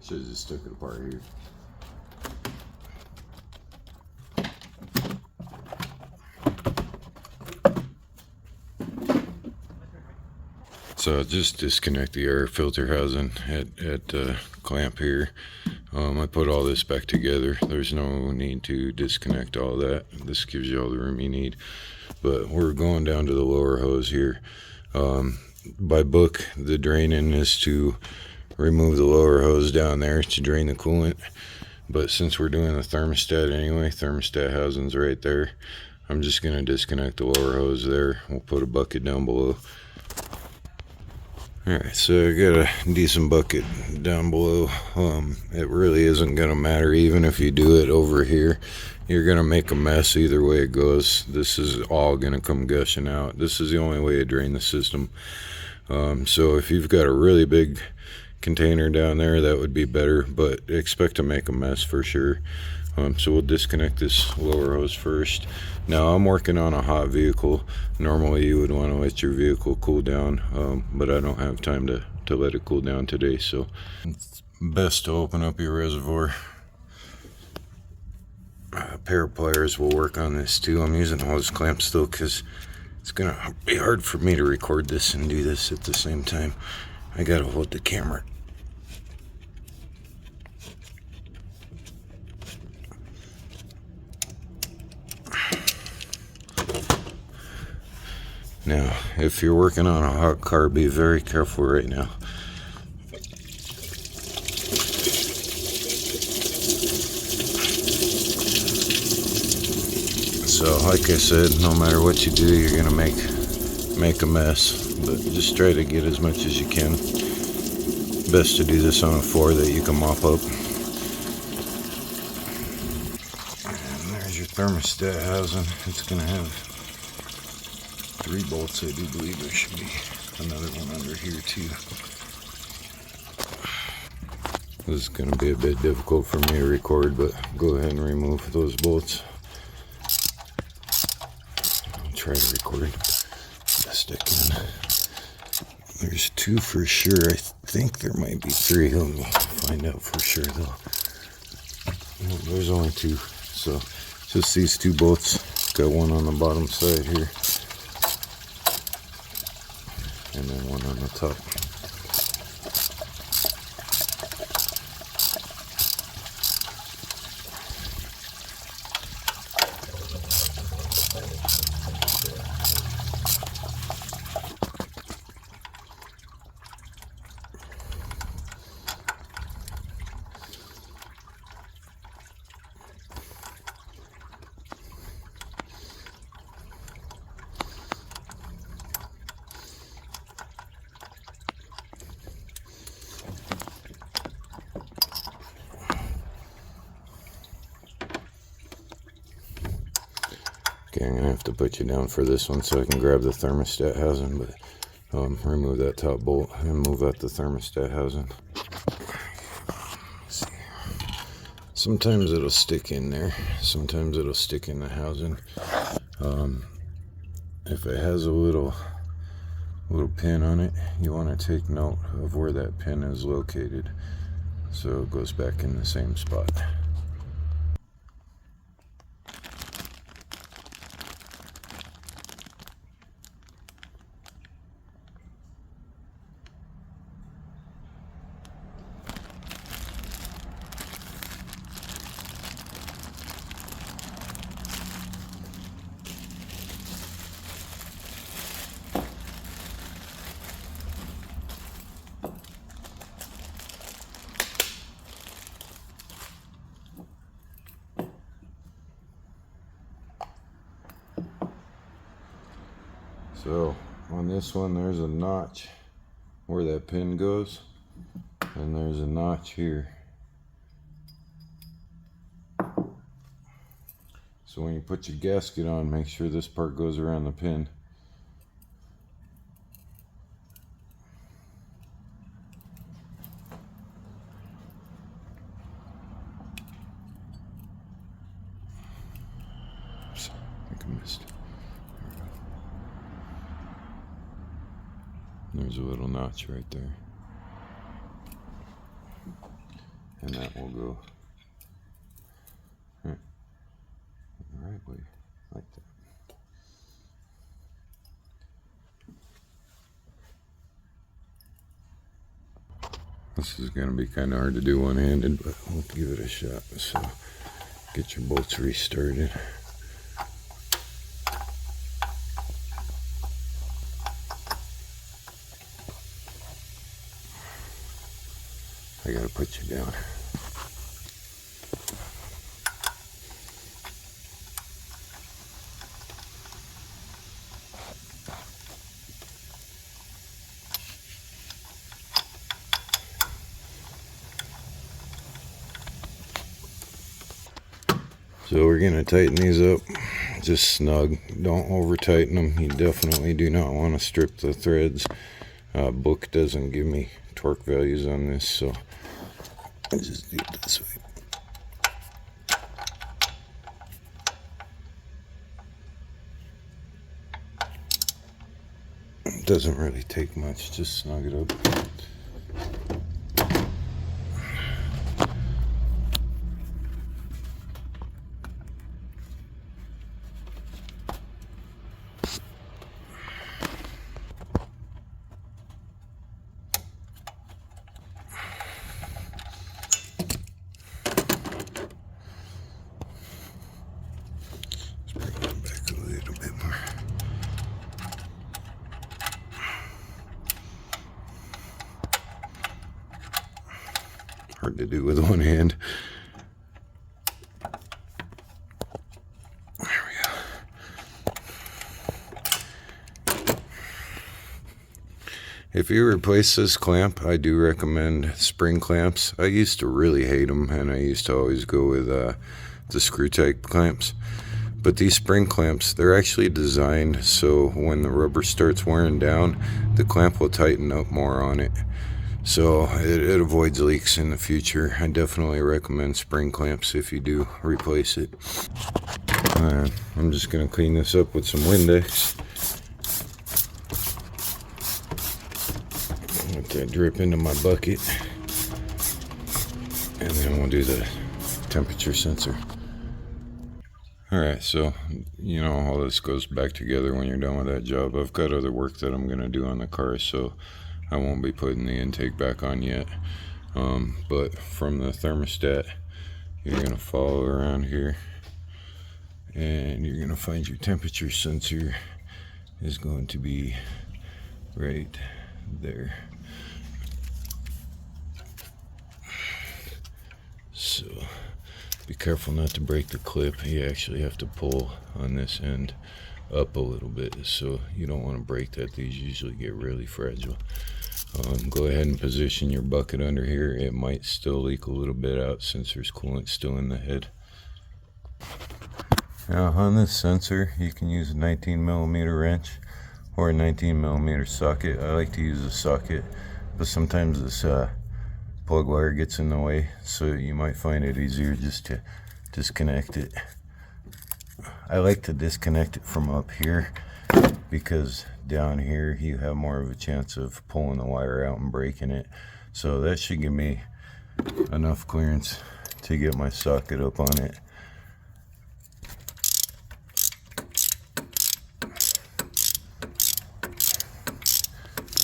Should have just took it apart here. So I'll just disconnect the air filter housing at clamp here. I put all this back together. There's no need to disconnect all that. This gives you all the room you need. But we're going down to the lower hose here. By book, the draining is to remove the lower hose down there to drain the coolant. But since we're doing the thermostat anyway, thermostat housing's right there. I'm just going to disconnect the lower hose there. We'll put a bucket down below. Alright, so I got a decent bucket down below. It really isn't going to matter even if you do it over here. You're going to make a mess either way it goes. This is all going to come gushing out. This is the only way to drain the system. So if you've got a really big container down there, that would be better, but expect to make a mess for sure. So we'll disconnect this lower hose first. Now I'm working on a hot vehicle. Normally you would want to let your vehicle cool down, but I don't have time to let it cool down today, so it's best to open up your reservoir. A pair of pliers will work on this too. I'm using hose clamps still because it's gonna be hard for me to record this and do this at the same time. I gotta hold the camera. Now, if you're working on a hot car, be very careful right now. So, like I said, no matter what you do, you're gonna make a mess. But just try to get as much as you can. Best to do this on a floor that you can mop up. And there's your thermostat housing. It's gonna have 3 bolts, I do believe. There should be another one under here too. This is going to be a bit difficult for me to record, but go ahead and remove those bolts. I'll try to record best I can. There's 2 for sure. I think there might be 3. Let me find out for sure though. No, there's only 2. So just these 2 bolts. Got one on the bottom side here, and then one on the top. Okay, I'm gonna have to put you down for this one so I can grab the thermostat housing, but remove that top bolt and move out the thermostat housing. Let's see. Sometimes it'll stick in there, sometimes it'll stick in the housing. If it has a little pin on it, you want to take note of where that pin is located so it goes back in the same spot. So on this one, there's a notch where that pin goes, and there's a notch here. So when you put your gasket on, make sure this part goes around the pin. Oops, I think I missed. There's a little notch right there. and that will go the right way, like that. This is going to be kind of hard to do one-handed, but we'll give it a shot. So get your bolts restarted. I gotta put you down. So we're gonna tighten these up just snug. Don't over tighten them. You definitely do not want to strip the threads. Book doesn't give me torque values on this, so I just do it this way. It doesn't really take much, just snug it up. Hard to do with one hand. There we go. If you replace this clamp, I do recommend spring clamps. I used to really hate them, and I used to always go with the screw type clamps. But these spring clamps, they're actually designed so when the rubber starts wearing down, the clamp will tighten up more on it. So it avoids leaks in the future. I definitely recommend spring clamps if you do replace it. I'm just going to clean this up with some Windex. Let that drip into my bucket. And then we'll do the temperature sensor. Alright, so you know all this goes back together when you're done with that job. I've got other work that I'm going to do on the car, so I won't be putting the intake back on yet. But from the thermostat, you're going to follow around here, and you're going to find your temperature sensor is going to be right there. So be careful not to break the clip. You actually have to pull on this end up a little bit, so you don't want to break that. These usually get really fragile. Go ahead and position your bucket under here. It might still leak a little bit out since there's coolant still in the head. Now on this sensor, you can use a 19mm wrench or a 19mm socket. I like to use a socket, but sometimes this plug wire gets in the way, so you might find it easier just to disconnect it. I like to disconnect it from up here because down here you have more of a chance of pulling the wire out and breaking it. So that should give me enough clearance to get my socket up on it.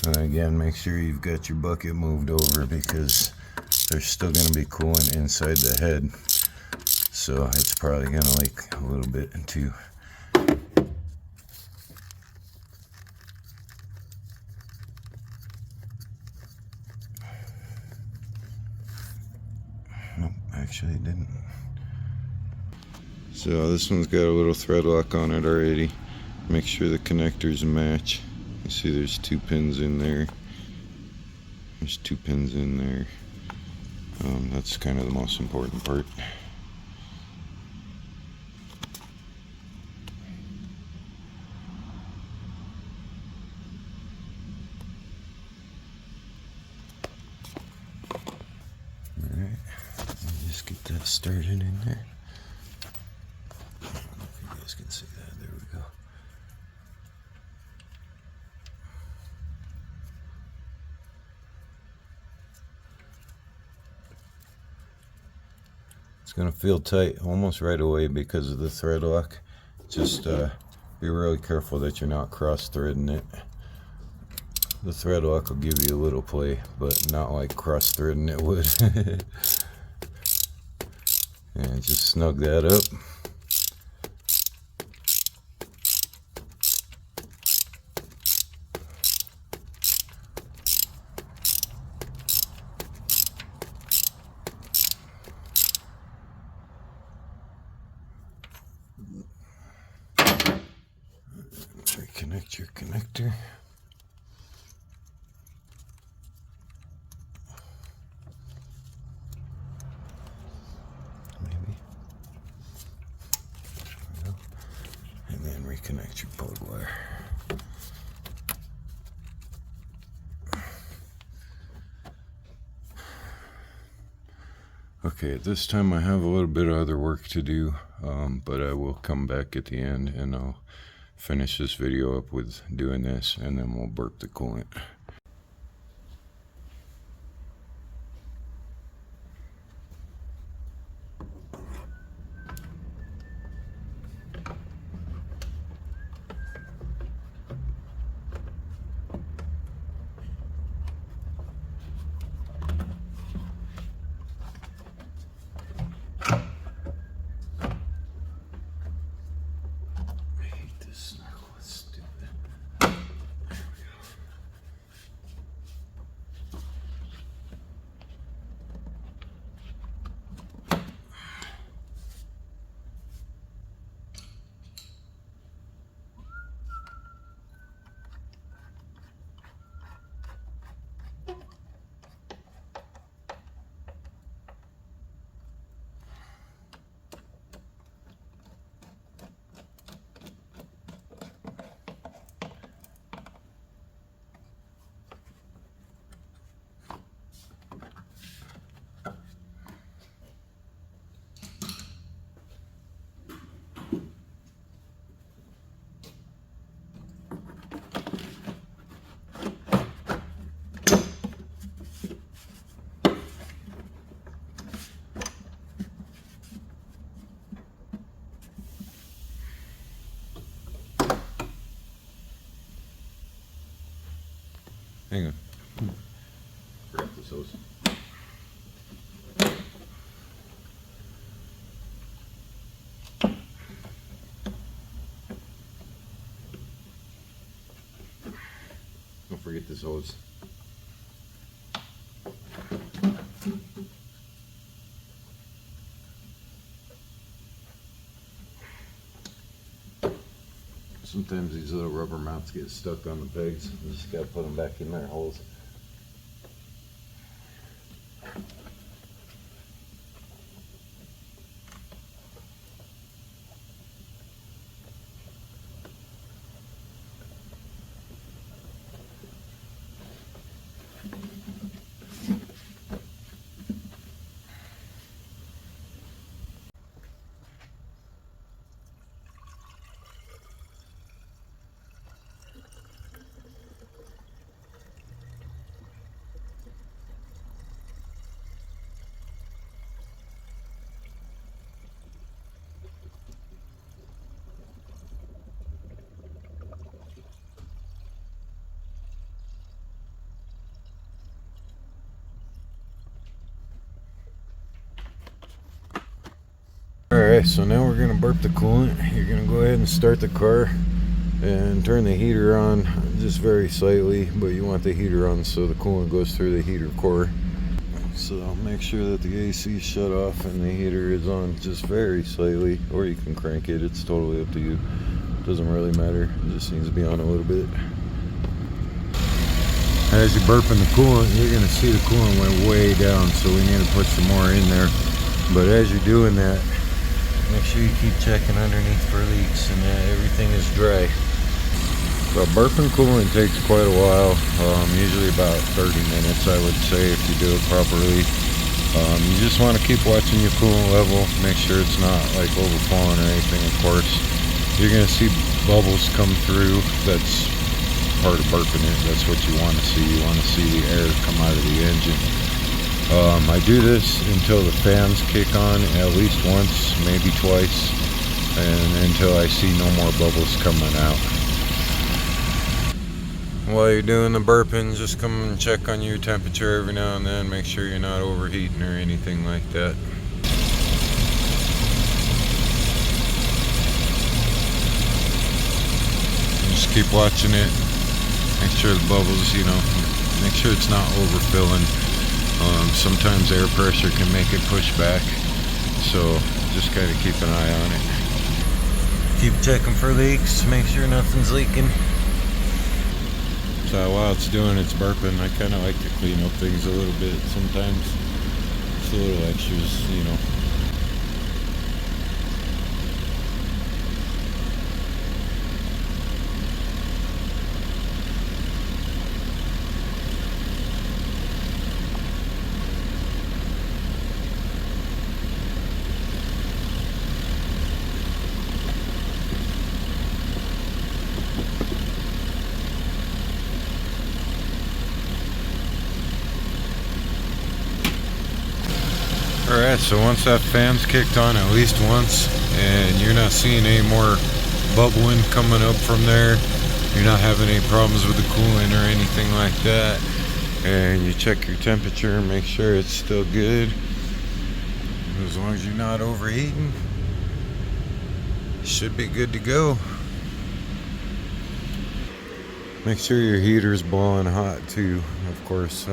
And again, make sure you've got your bucket moved over because there's still going to be coolant inside the head. So it's probably going to leak a little bit too. Nope, actually it didn't. So this one's got a little thread lock on it already. Make sure the connectors match. You see there's 2 pins in there. There's 2 pins in there. That's kind of the most important part. Alright, just get that started in there. I don't know if you guys can see that. There we go. It's gonna feel tight almost right away because of the thread lock. Just be really careful that you're not cross threading it. The thread lock will give you a little play, but not like cross threading it would. And just snug that up. Reconnect your connector. Maybe. And then reconnect your plug wire. Okay, at this time I have a little bit of other work to do, but I will come back at the end and I'll finish this video up with doing this, and then we'll burp the coolant. Hang on. Grab this hose. Don't forget this hose. Sometimes these little rubber mounts get stuck on the pegs. You just gotta put them back in their holes. Alright, so now we're going to burp the coolant. You're going to go ahead and start the car and turn the heater on just very slightly, but you want the heater on so the coolant goes through the heater core. So make sure that the AC is shut off and the heater is on just very slightly, or you can crank it. It's totally up to you. It doesn't really matter. It just needs to be on a little bit. As you're burping the coolant, you're going to see the coolant went way down, so we need to put some more in there. But as you're doing that, make sure you keep checking underneath for leaks and that everything is dry. So burping coolant takes quite a while, usually about 30 minutes I would say if you do it properly. You just want to keep watching your coolant level, make sure it's not like overflowing or anything. Of course, you're going to see bubbles come through. That's part of burping it. That's what you want to see. You want to see the air come out of the engine. I do this until the fans kick on at least once, maybe twice, and until I see no more bubbles coming out. While you're doing the burping, just come and check on your temperature every now and then. Make sure you're not overheating or anything like that. Just keep watching it. Make sure the bubbles, make sure it's not overfilling. Sometimes air pressure can make it push back, so just kind of keep an eye on it. Keep checking for leaks, make sure nothing's leaking. So while it's doing its burping, I kind of like to clean up things a little bit sometimes. Just a little extras, Alright, so once that fan's kicked on at least once and you're not seeing any more bubbling coming up from there, you're not having any problems with the coolant or anything like that, and you check your temperature and make sure it's still good, as long as you're not overheating, you should be good to go. Make sure your heater's boiling hot too, of course.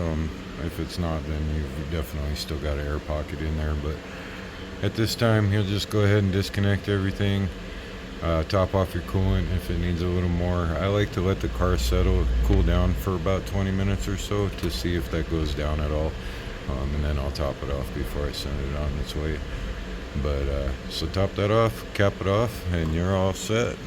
If it's not, then you've definitely still got an air pocket in there, but at this time you'll just go ahead and disconnect everything, top off your coolant if it needs a little more. I like to let the car cool down for about 20 minutes or so to see if that goes down at all, and then I'll top it off before I send it on its way. But so top that off, cap it off, and you're all set.